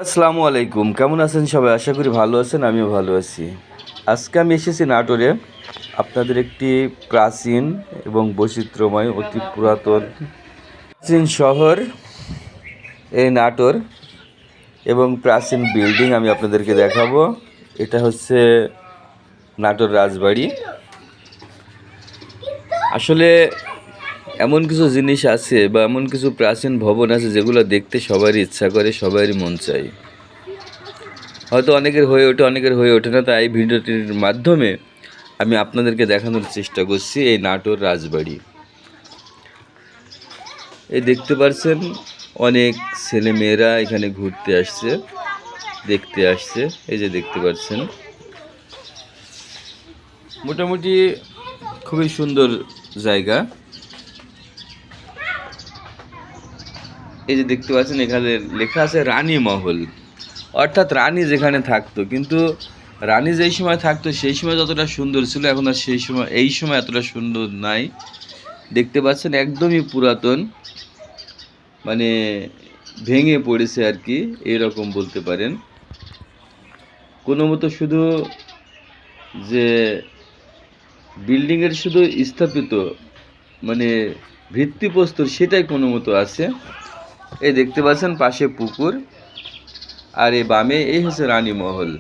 আসসালামু আলাইকুম, কেমন আছেন সবাই? আশা করি ভালো আছেন, আমিও ভালো আছি। আজকে আমি এসেছি নাটোরে আপনাদের একটি প্রাচীন এবং বৈচিত্র্যময় অতি পুরাতন প্রাচীন শহর এই নাটোর এবং প্রাচীন বিল্ডিং আমি আপনাদেরকে দেখাবো। এটা হচ্ছে নাটোর রাজবাড়ি। আসলে এমন কিছু জিনিস আছে বা এমন কিছু প্রাচীন ভবন আছে যেগুলো দেখতে সবারই ইচ্ছা করে, সবারই মন চায়। হয়তো অনেকের হয়ে ওঠে, অনেকের হয়ে ওঠে না। তাই এই ভিডিওটির মাধ্যমে আমি আপনাদেরকে দেখানোর চেষ্টা করছি এই নাটোর রাজবাড়ি। এই দেখতে পাচ্ছেন অনেক ছেলে মেয়েরা এখানে ঘুরতে আসছে, দেখতে আসছে। এই যে দেখতে পাচ্ছেন, মোটামুটি খুবই সুন্দর জায়গা। এই যে দেখতে পাচ্ছেন এখানে লেখা আছে রানী মহল, অর্থাৎ রানী যেখানে থাকতো। কিন্তু রানী যেই সময় থাকতো সেই সময় যতটা সুন্দর ছিল, এখন আর সেই সময় এই সময় এতটা সুন্দর নাই। দেখতে পাচ্ছেন একদমই পুরাতন, মানে ভেঙে পড়েছে আর কি, এরকম বলতে পারেন। কোনো মতো শুধু যে বিল্ডিংয়ের শুধু স্থাপিত মানে ভিত্তিপ্রস্তর সেটাই কোনো মতো আছে। এই দেখতে পাচ্ছেন পাশে পুকুর, আর এই বামে এই হচ্ছে রানী মহল।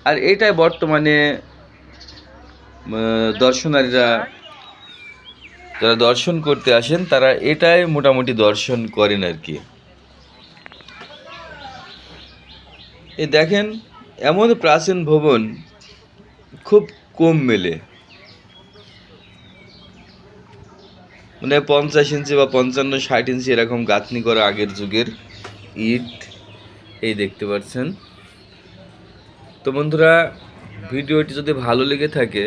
আর এটাই বর্তমানে দর্শনারীরা যারা দর্শন করতে আসেন তারা এটাই মোটামুটি দর্শন করেন আর কি। এই দেখেন, এমন প্রাচীন ভবন খুব কম মেলে, মানে 50 ইঞ্চি বা 55-60 ইঞ্চি এরকম গাঁথনি করা আগের যুগের ইট। এই দেখতে পাচ্ছেন। তো বন্ধুরা, ভিডিওটি যদি ভালো লেগে থাকে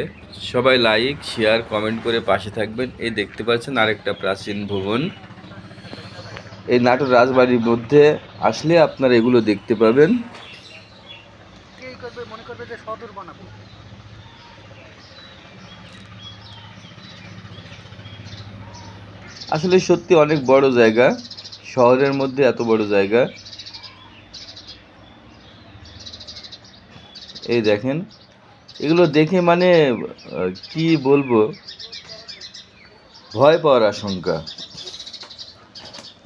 সবাই লাইক, শেয়ার, কমেন্ট করে পাশে থাকবেন। এই দেখতে পাচ্ছেন আরেকটা প্রাচীন ভবন। এই নাটোর রাজবাড়ির মধ্যে আসলে আপনারা এগুলো দেখতে পাবেন। আসলে সত্যি অনেক বড় জায়গা, শহরের মধ্যে এত বড় জায়গা। এই দেখেন, এগুলো দেখে মানে কি বলবো, ভয় পাওয়ার আশঙ্কা।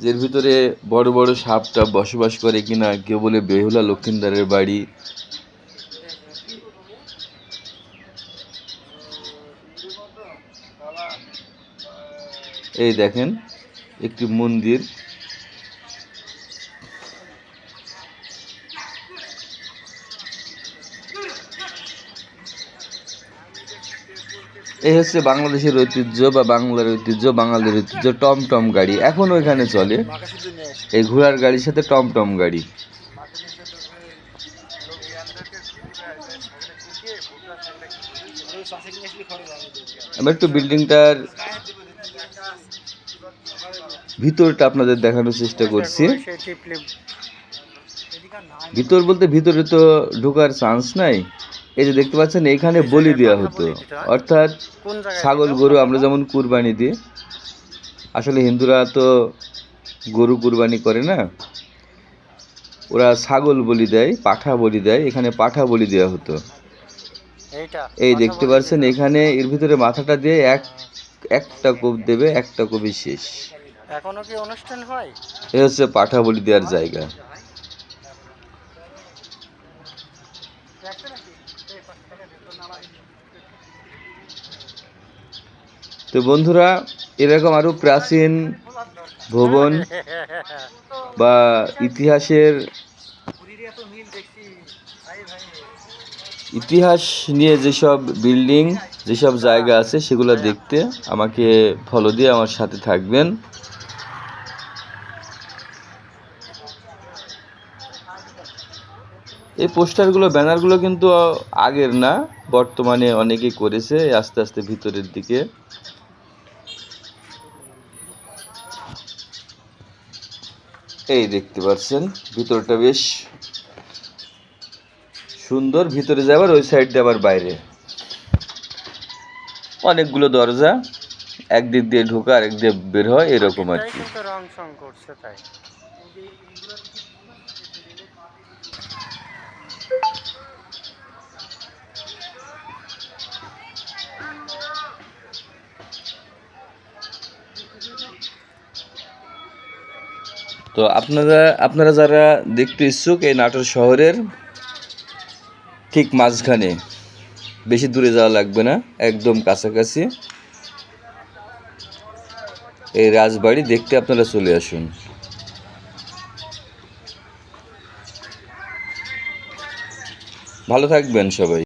এর ভিতরে বড় বড় সাপটা বসবাস করে কিনা, কেউ বলে বেহুলা লক্ষিন্দারের বাড়ি। এই দেখেন একটি মন্দির। এই হচ্ছে বাংলাদেশের ঐতিহ্য বা বাংলার ঐতিহ্য, বাঙালির ঐতিহ্য টমটম গাড়ি এখনও এখানে চলে। এই ঘোড়ার গাড়ির সাথে টমটম গাড়ি। আমি একটু বিল্ডিংটার ভিতরটা আপনাদের দেখানোর চেষ্টা করছি। ভিতর বলতে ভিতরে তো ঢোকার চান্স নাই। এই যে দেখতে পাচ্ছেন এখানে বলি দেওয়া হতো, অর্থাৎ ছাগল গরু আমরা যেমন কুরবানি দিই, আসলে হিন্দুরা তো গরু কুরবানি করে না, ওরা ছাগল বলি দেয়, পাঠা বলি দেয়। এখানে পাঠা বলি দেওয়া হতো। এই দেখতে পাচ্ছেন এখানে এর ভিতরে মাথাটা দিয়ে একটা কোপ দেবে, একটা কোপই শেষ। এখনো কি অনুষ্ঠান হয়? এই হচ্ছে পাঠা বলি দেওয়ার জায়গা। তো বন্ধুরা, এরকম আরও প্রাচীন ভবন বা ইতিহাসের ইতিহাস নিয়ে যেসব বিল্ডিং, যেসব জায়গা আছে সেগুলো দেখতে আমাকে ফলো দিয়ে আমার সাথে থাকবেন। এই পোস্টারগুলো, ব্যানারগুলো কিন্তু আগের না, বর্তমানে অনেকেই করেছে আস্তে আস্তে ভিতরের দিকে। এই দেখতে পাচ্ছেন ভিতরটা বেশ সুন্দর। ভিতরে যাবার ওই সাইড দিয়ে আবার বাইরে অনেকগুলো দরজা, একদিক দিয়ে ঢোকা আরেক দিয়ে বের হয়, এরকম আর কি। তো আপনারা যারা দেখতে ইচ্ছুক, এই নাটোর শহরের ঠিক মাঝখানে, বেশি দূরে যাওয়া লাগবে না, একদম কাছাকাছি এই রাজবাড়ি দেখতে আপনারা চলে আসুন। ভালো থাকবেন সবাই।